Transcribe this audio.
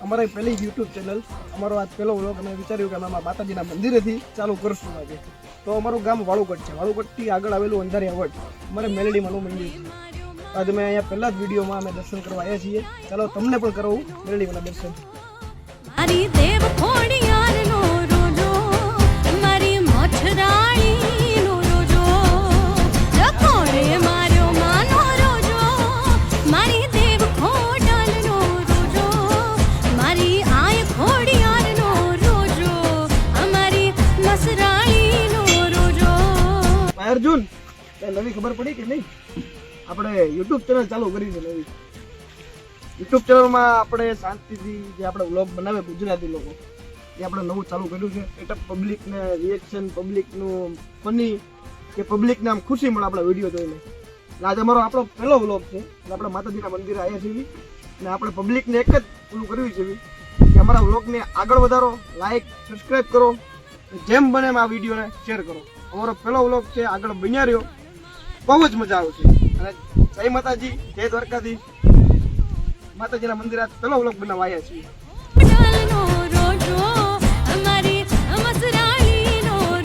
અમારી પહેલી YouTube channel, અમારો આજ પહેલો વ્લોગ અમે વિચાર્યું કે અમે માતાજીના મંદિરેથી ચાલુ કરશું આજે. તો અમારું ગામ વાળુકટ છે. વાળુકટથી આગળ આવેલું અંધારિયા વટ અમારે મેલડીમાનું મંદિર છે. આજે મેં અહીંયા પહેલા જ વિડીયોમાં અમે દર્શન કરવા આવ્યા છીએ. ચાલો તમને પણ કરાવું મેલડીમાના દર્શન. મારી દેવ ખોડિયારનો રોજો, મારી મઠરાણીનો રોજો, રખોડે માર્યો માનો રોજો, મારી દેવ ખોડલનો રોજો, મારી આય ખોડિયારનો રોજો, અમારી મસરાણીનો રોજો. અર્જુન, નવી ખબર પડી કે નહીં? આપણે યુટ્યુબ ચેનલ ચાલુ કરી છે નવી. યુટ્યુબ ચેનલમાં આપણે શાંતિથી જે આપણે વ્લોગ બનાવે ગુજરાતી લોકો, એ આપણે નવું ચાલુ કર્યું છે. એટલે પબ્લિકને રિએક્શન, પબ્લિકનું ફની કે પબ્લિકને આમ ખુશી મળે આપણા વિડીયો જોઈને. એટલે આજે આપણો પહેલો વ્લોગ છે. એટલે આપણે માતાજીના મંદિરે આવ્યા છીએ અને આપણે પબ્લિકને એક જ પેલું કરવી છે કે અમારા વ્લોગને આગળ વધારો, લાઈક, સબસ્ક્રાઈબ કરો, જેમ બને એમ આ વિડીયોને શેર કરો. અમારો પહેલો વ્લોગ છે, આગળ બન્યા રહ્યો, બહુ જ મજા આવશે. અને જય માતાજી, જય દ્વારકાધીશ. માતાજીના મંદિર પહેલો વ્લોગ બનાવવા આવ્યા છીએ.